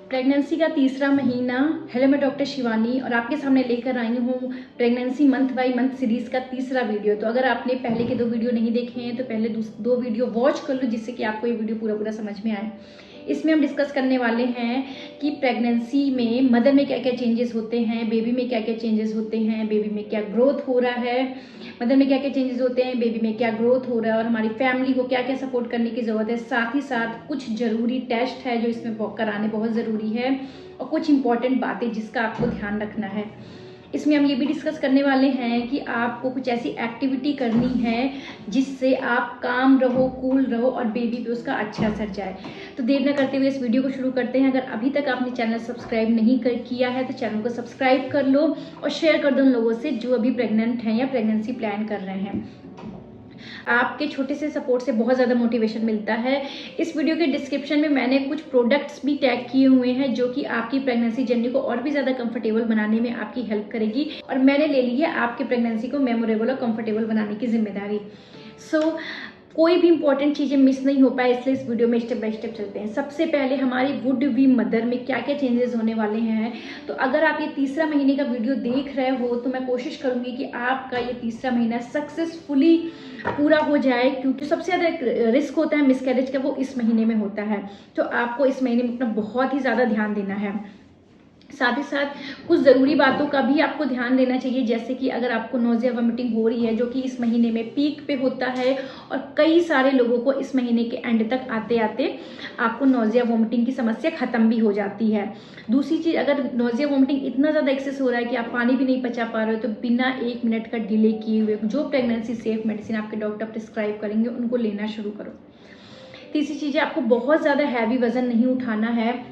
Pregnancy का तीसरा महीना। हेलो, मैं डॉक्टर शिवानी और आपके सामने लेकर आई हूँ pregnancy month by month series का तीसरा वीडियो। तो अगर आपने पहले के 2 वीडियो नहीं देखे हैं तो पहले 2 वीडियो वॉच कर लो, जिससे कि आपको ये वीडियो पूरा समझ में आए। इसमें हम डिस्कस करने वाले हैं कि प्रेगनेंसी में मदर में क्या क्या चेंजेस होते हैं, बेबी में क्या क्या चेंजेस होते हैं, बेबी में क्या ग्रोथ हो रहा है, मदर में क्या क्या चेंजेस होते हैं, बेबी में क्या ग्रोथ हो रहा है और हमारी फैमिली को क्या क्या सपोर्ट करने की ज़रूरत है। साथ ही साथ कुछ ज़रूरी टेस्ट है जो इसमें कराने बहुत ज़रूरी है और कुछ इंपॉर्टेंट बातें जिसका आपको ध्यान रखना है। इसमें हम ये भी डिस्कस करने वाले हैं कि आपको कुछ ऐसी एक्टिविटी करनी है जिससे आप काम रहो, कूल रहो और बेबी पे उसका अच्छा असर जाए। तो देर न करते हुए इस वीडियो को शुरू करते हैं। अगर अभी तक आपने चैनल सब्सक्राइब नहीं किया है तो चैनल को सब्सक्राइब कर लो और शेयर कर दो उन लोगों से जो अभी प्रेग्नेंट हैं या प्रेगनेंसी प्लान कर रहे हैं। आपके छोटे से सपोर्ट से बहुत ज़्यादा मोटिवेशन मिलता है। इस वीडियो के डिस्क्रिप्शन में मैंने कुछ प्रोडक्ट्स भी टैग किए हुए हैं जो कि आपकी प्रेगनेंसी जर्नी को और भी ज़्यादा कंफर्टेबल बनाने में आपकी हेल्प करेगी और मैंने ले ली है आपकी प्रेगनेंसी को मेमोरेबल और कंफर्टेबल बनाने की जिम्मेदारी। कोई भी इंपॉर्टेंट चीज़ें मिस नहीं हो पाए, इसलिए इस वीडियो में स्टेप बाय स्टेप चलते हैं। सबसे पहले हमारी वुड बी मदर में क्या क्या चेंजेस होने वाले हैं। तो अगर आप ये तीसरा महीने का वीडियो देख रहे हो तो मैं कोशिश करूंगी कि आपका ये तीसरा महीना सक्सेसफुली पूरा हो जाए, क्योंकि सबसे ज़्यादा रिस्क होता है मिसकैरेज का, वो इस महीने में होता है। तो आपको इस महीने में अपना बहुत ही ज़्यादा ध्यान देना है। साथ ही साथ कुछ ज़रूरी बातों का भी आपको ध्यान देना चाहिए, जैसे कि अगर आपको नोजिया वोमिटिंग हो रही है जो कि इस महीने में पीक पे होता है और कई सारे लोगों को इस महीने के एंड तक आते आते आपको नोजिया वोमिटिंग की समस्या ख़त्म भी हो जाती है। दूसरी चीज़, अगर नोजिया वोमिटिंग इतना ज़्यादा एक्सेस हो रहा है कि आप पानी भी नहीं पचा पा रहे हो तो बिना 1 मिनट का डिले किए हुए जो प्रेगनेंसी सेफ मेडिसिन आपके डॉक्टर प्रिस्क्राइब करेंगे उनको लेना शुरू करो। तीसरी चीज़ है, आपको बहुत ज़्यादा हैवी वज़न नहीं उठाना है।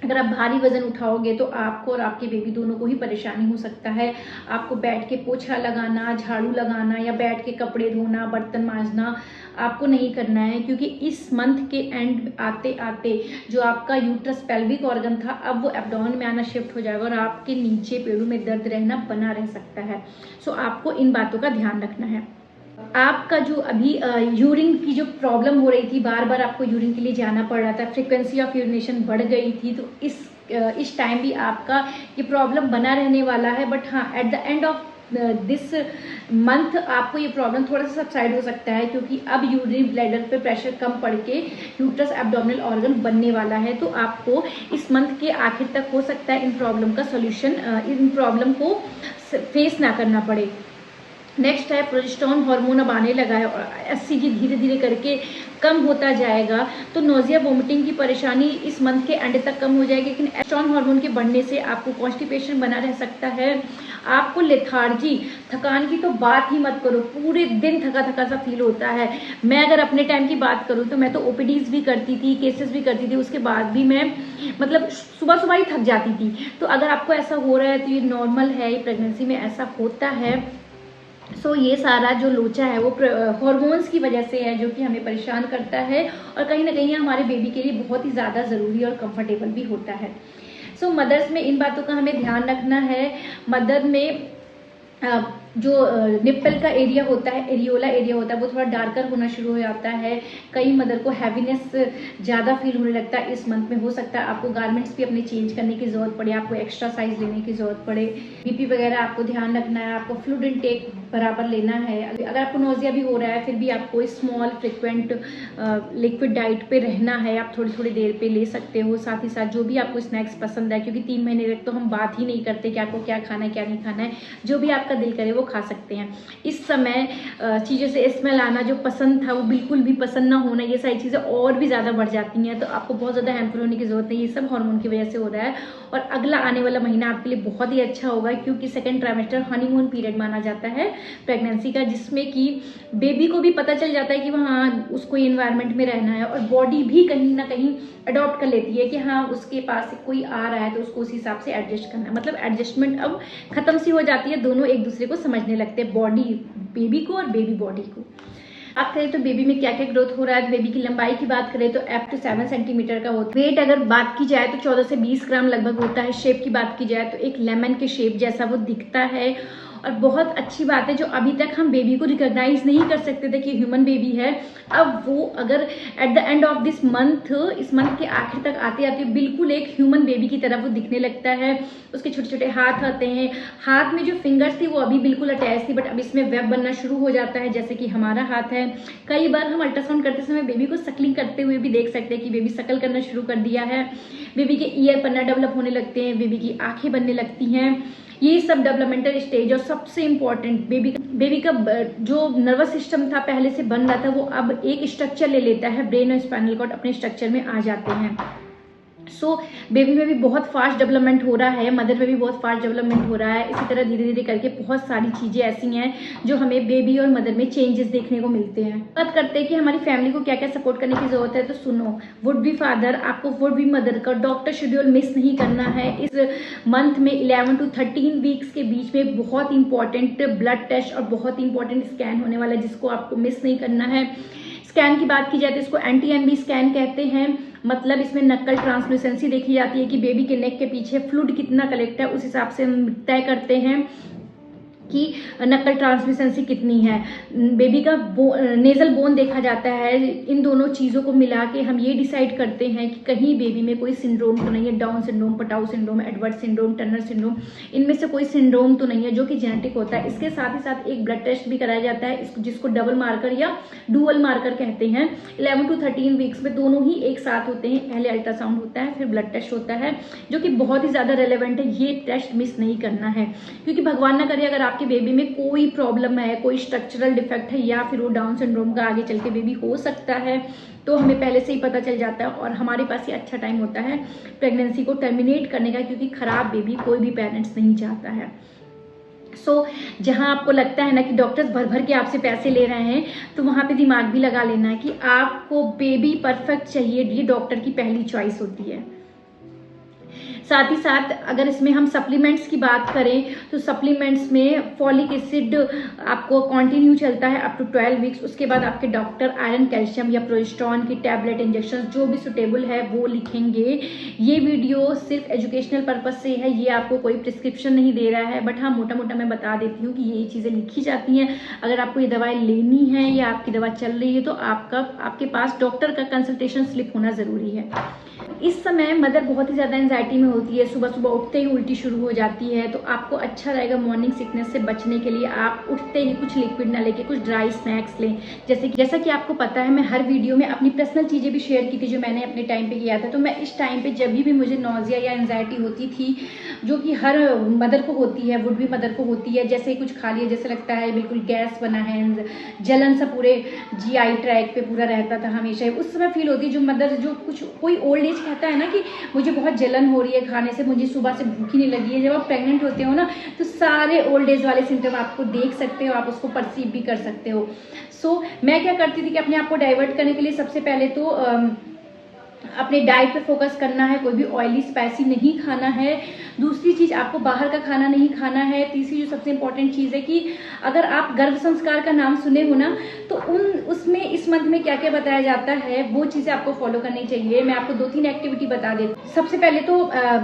अगर आप भारी वजन उठाओगे तो आपको और आपके बेबी दोनों को ही परेशानी हो सकता है। आपको बैठ के पोछा लगाना, झाड़ू लगाना या बैठ के कपड़े धोना, बर्तन मांजना आपको नहीं करना है, क्योंकि इस मंथ के एंड आते आते जो आपका यूट्रस पेल्विक ऑर्गन था अब वो एब्डोमेन में आना शिफ्ट हो जाएगा और आपके नीचे पेड़ों में दर्द रहना बना रह सकता है। सो आपको इन बातों का ध्यान रखना है। आपका जो अभी यूरिन की जो प्रॉब्लम हो रही थी, बार बार आपको यूरिन के लिए जाना पड़ रहा था, फ्रीक्वेंसी ऑफ यूरिनेशन बढ़ गई थी, तो इस टाइम भी आपका ये प्रॉब्लम बना रहने वाला है। बट हाँ, at the end of this month आपको ये प्रॉब्लम थोड़ा सा सबसाइड हो सकता है, क्योंकि अब यूरिन ब्लैडर पे प्रेशर कम पड़ के यूट्रस एब्डोमिनल ऑर्गन बनने वाला है। तो आपको इस मंथ के आखिर तक हो सकता है इन प्रॉब्लम का सोल्यूशन, इन प्रॉब्लम को फेस ना करना पड़े। नेक्स्ट है, प्रोजेस्टेरोन हार्मोन अब आने लगा है और एससीजी धीरे धीरे करके कम होता जाएगा, तो नोजिया वोमिटिंग की परेशानी इस मंथ के एंड तक कम हो जाएगी। लेकिन एस्ट्रॉन हार्मोन के बढ़ने से आपको कॉन्स्टिपेशन बना रह सकता है, आपको लेथार्जी, थकान की तो बात ही मत करो, पूरे दिन थका थका सा फील होता है। मैं अगर अपने टाइम की बात करूँ तो मैं तो ओपीडीज भी करती थी, केसेस भी करती थी, उसके बाद भी मैं मतलब सुबह सुबह ही थक जाती थी। तो अगर आपको ऐसा हो रहा है तो ये नॉर्मल है, ये प्रेगनेंसी में ऐसा होता है। ये सारा जो लोचा है वो हॉर्मोन्स की वजह से है, जो कि हमें परेशान करता है और कहीं ना कहीं हमारे बेबी के लिए बहुत ही ज़्यादा ज़रूरी और कंफर्टेबल भी होता है। मदर्स में इन बातों का हमें ध्यान रखना है। मदर में जो निप्पल का एरिया होता है, एरियोला एरिया होता है, वो थोड़ा डार्कर होना शुरू हो जाता है। कई मदर को हैवीनेस ज़्यादा फील होने लगता है इस मंथ में। हो सकता है आपको गारमेंट्स भी अपने चेंज करने की ज़रूरत पड़े, आपको एक्स्ट्रा साइज लेने की ज़रूरत पड़े। बीपी वगैरह आपको ध्यान रखना है, आपको फ्लूइड इनटेक बराबर लेना है। अगर आपको नोजिया भी हो रहा है फिर भी आपको स्मॉल फ्रिक्वेंट लिक्विड डाइट पे रहना है, आप थोड़ी थोड़ी देर पे ले सकते हो। साथ ही साथ जो भी आपको स्नैक्स पसंद है, क्योंकि 3 महीने तक तो हम बात ही नहीं करते कि आपको क्या खाना है क्या नहीं खाना है, जो भी आपका दिल करे वो खा सकते हैं। इस समय चीज़ों से स्मेल आना, जो पसंद था वो बिल्कुल भी पसंद ना होना, ये सारी चीज़ें और भी ज़्यादा बढ़ जाती हैं। तो आपको बहुत ज़्यादा हैम्पर होने की ज़रूरत नहीं, ये सब हार्मोन की वजह से हो रहा है। और अगला आने वाला महीना आपके लिए बहुत ही अच्छा होगा, क्योंकि सेकेंड ट्राइमेस्टर हनीमून पीरियड माना जाता है प्रेगनेंसी का, जिसमें कि बेबी को भी पता चल जाता है कि हाँ उसको इन्वायरमेंट में रहना है और बॉडी भी कहीं ना कहीं अडॉप्ट कर लेती है कि हाँ उसके पास कोई आ रहा है तो उसको उस हिसाब से एडजस्ट करना है। मतलब एडजस्टमेंट अब खत्म सी हो जाती है, दोनों एक दूसरे को समझने लगते हैं, बॉडी बेबी को और बेबी बॉडी को। बात करें तो बेबी में क्या क्या ग्रोथ हो रहा है। बेबी की लंबाई की बात करें तो अप टू 7 सेंटीमीटर का होता है। वेट अगर बात की जाए तो 14 से 20 ग्राम लगभग होता है। शेप की बात की जाए तो एक लेमन के शेप जैसा वो दिखता है और बहुत अच्छी बात है, जो अभी तक हम बेबी को रिकॉग्नाइज नहीं कर सकते थे कि ह्यूमन बेबी है, अब वो अगर at the end of this month, इस मंथ के आखिर तक आते आते बिल्कुल एक ह्यूमन बेबी की तरह वो दिखने लगता है। उसके छोटे छोटे हाथ आते हैं, हाथ में जो फिंगर्स थी वो अभी बिल्कुल अटैच थी, बट अब इसमें वेब बनना शुरू हो जाता है, जैसे कि हमारा हाथ है। कई बार हम अल्ट्रासाउंड करते समय बेबी को सकलिंग करते हुए भी देख सकते हैं कि बेबी सकल करना शुरू कर दिया है। बेबी के ईयर पन्ना डेवलप होने लगते हैं, बेबी की आंखें बनने लगती हैं। ये सब डेवलपमेंटल स्टेज। और सबसे इम्पॉर्टेंट, बेबी का जो नर्वस सिस्टम था पहले से बन रहा था, वो अब एक स्ट्रक्चर ले लेता है, ब्रेन और स्पाइनल कॉर्ड अपने स्ट्रक्चर में आ जाते हैं। सो बेबी में भी बहुत फास्ट डेवलपमेंट हो रहा है, मदर में भी बहुत फास्ट डेवलपमेंट हो रहा है। इसी तरह धीरे धीरे करके बहुत सारी चीज़ें ऐसी हैं जो हमें बेबी और मदर में चेंजेस देखने को मिलते हैं। बात करते हैं कि हमारी फैमिली को क्या क्या सपोर्ट करने की जरूरत है, तो सुनो, वुड बी फादर, आपको वुड बी मदर का डॉक्टर शेड्यूल मिस नहीं करना है। इस मंथ में 11 to 13 वीक्स के बीच में बहुत इंपॉर्टेंट ब्लड टेस्ट और बहुत इंपॉर्टेंट स्कैन होने वाला है, जिसको आपको मिस नहीं करना है। स्कैन की बात की जाए तो इसको एंटी-एनबी स्कैन कहते हैं। मतलब इसमें नक्कल ट्रांसलूसेंसी देखी जाती है कि बेबी के नेक के पीछे फ्लूइड कितना कलेक्ट है, उस हिसाब से हम तय करते हैं कि नक्कल ट्रांसमिसेंसी कितनी है। बेबी का नेजल बोन देखा जाता है। इन दोनों चीज़ों को मिला के हम ये डिसाइड करते हैं कि कहीं बेबी में कोई सिंड्रोम तो नहीं है, down syndrome, Patau syndrome, Edward syndrome, Turner syndrome, इनमें से कोई सिंड्रोम तो नहीं है जो कि जेनेटिक होता है। इसके साथ ही साथ एक ब्लड टेस्ट भी कराया जाता है, जिसको डबल मार्कर या डुअल मार्कर कहते हैं। 11 to 13 वीक्स में दोनों ही एक साथ होते हैं। पहले अल्ट्रासाउंड होता है, फिर ब्लड टेस्ट होता है, जो कि बहुत ही ज़्यादा रेलेवेंट है। ये टेस्ट मिस नहीं करना है, क्योंकि भगवान ना करे अगर आपके बेबी में कोई प्रॉब्लम है, कोई स्ट्रक्चरल डिफेक्ट है, या फिर वो डाउन सिंड्रोम का आगे चल के बेबी हो सकता है, तो हमें पहले से ही पता चल जाता है और हमारे पास ये अच्छा टाइम होता है प्रेगनेंसी को टर्मिनेट करने का, क्योंकि खराब बेबी कोई भी पेरेंट्स नहीं चाहता है। जहां आपको लगता है ना कि डॉक्टर्स भर भर के आपसे पैसे ले रहे हैं, तो वहां पे दिमाग भी लगा लेना है कि आपको बेबी परफेक्ट चाहिए, ये डॉक्टर की पहली चॉइस होती है। साथ ही साथ अगर इसमें हम सप्लीमेंट्स की बात करें तो सप्लीमेंट्स में फॉलिक एसिड आपको कंटिन्यू चलता है अप टू 12 वीक्स। उसके बाद आपके डॉक्टर आयरन, कैल्शियम या प्रोजेस्टेरॉन की टैबलेट, इंजेक्शन जो भी सुटेबल है वो लिखेंगे। ये वीडियो सिर्फ एजुकेशनल पर्पज से है, ये आपको कोई प्रिस्क्रिप्शन नहीं दे रहा है, बट हाँ मोटा मोटा मैं बता देती हूँ कि ये चीज़ें लिखी जाती हैं। अगर आपको ये दवाई लेनी है या आपकी दवा चल रही है तो आपके पास डॉक्टर का कंसल्टेशन स्लिप होना ज़रूरी है। इस समय मदर बहुत ही ज़्यादा एंजाइटी में होती है, सुबह सुबह उठते ही उल्टी शुरू हो जाती है, तो आपको अच्छा रहेगा मॉर्निंग सिकनेस से बचने के लिए आप उठते ही कुछ लिक्विड ना लेके कुछ ड्राई स्नैक्स लें। जैसा कि आपको पता है, मैं हर वीडियो में अपनी पर्सनल चीज़ें भी शेयर की थी जो मैंने अपने टाइम पे किया था। तो मैं इस टाइम पे जब भी मुझे नॉजिया या एंजाइटी होती थी, जो कि हर मदर को होती है, वुड भी मदर को होती है, जैसे कुछ खा लिया जैसे लगता है बिल्कुल गैस बना है, जलन सा पूरे GI ट्रैक पे पूरा रहता था हमेशा, उस समय फील होती है। जो मदर जो कोई ओल्ड एज कहता है ना कि मुझे बहुत जलन हो रही है खाने से, मुझे सुबह से भूख ही नहीं लगी है, जब आप प्रेग्नेंट होते हो ना तो सारे ओल्ड एज वाले सिम्टम आपको देख सकते हो, आप उसको परसीव भी कर सकते हो। मैं क्या करती थी कि अपने आप को डाइवर्ट करने के लिए सबसे पहले तो अपने डाइट पे फोकस करना है, कोई भी ऑयली स्पाइसी नहीं खाना है। दूसरी चीज़, आपको बाहर का खाना नहीं खाना है। तीसरी जो सबसे इंपॉर्टेंट चीज़ है कि अगर आप गर्भ संस्कार का नाम सुने हो ना, तो उसमें इस मंथ में क्या क्या बताया जाता है वो चीज़ें आपको फॉलो करनी चाहिए। मैं आपको 2-3 एक्टिविटी बता देती हूँ। सबसे पहले तो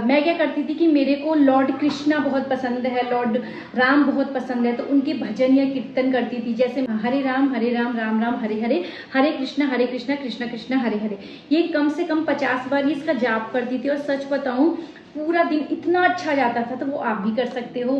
मैं क्या करती थी कि मेरे को लॉर्ड कृष्णा बहुत पसंद है, लॉर्ड राम बहुत पसंद है, तो उनके भजन या कीर्तन करती थी। जैसे हरे राम राम राम हरे हरे, हरे कृष्णा कृष्ण कृष्ण हरे हरे। ये कम से कम 50 बार ही इसका जाप करती थी, और सच बताऊं पूरा दिन इतना अच्छा जाता था। तो वो आप भी कर सकते हो।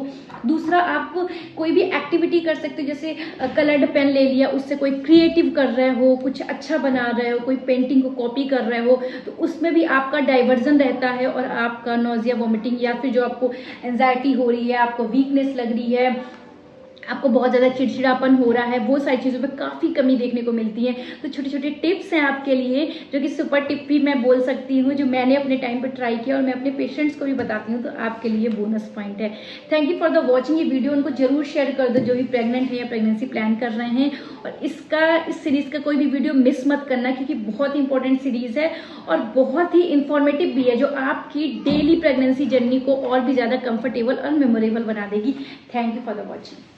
दूसरा, आप कोई भी एक्टिविटी कर सकते हो, जैसे कलर्ड पेन ले लिया, उससे कोई क्रिएटिव कर रहे हो, कुछ अच्छा बना रहे हो, कोई पेंटिंग को कॉपी कर रहे हो, तो उसमें भी आपका डाइवर्जन रहता है और आपका नोजिया, वॉमिटिंग या फिर जो आपको एंजाइटी हो रही है, आपको वीकनेस लग रही है, आपको बहुत ज़्यादा चिड़चिड़ापन हो रहा है, वो सारी चीज़ों पे काफ़ी कमी देखने को मिलती है। तो छोटे छोटे टिप्स हैं आपके लिए, जो कि सुपर टिप भी मैं बोल सकती हूँ, जो मैंने अपने टाइम पर ट्राई किया और मैं अपने पेशेंट्स को भी बताती हूँ, तो आपके लिए बोनस पॉइंट है। Thank you for the watching. ये वीडियो उनको जरूर शेयर कर दो जो भी प्रेग्नेंट है या प्रेगनेंसी प्लान कर रहे हैं। और इस सीरीज़ का कोई भी वीडियो मिस मत करना, क्योंकि बहुत इंपॉर्टेंट सीरीज़ है और बहुत ही इंफॉर्मेटिव भी है, जो आपकी डेली प्रेगनेंसी जर्नी को और भी ज़्यादा कंफर्टेबल और मेमोरेबल बना देगी। Thank you for the watching.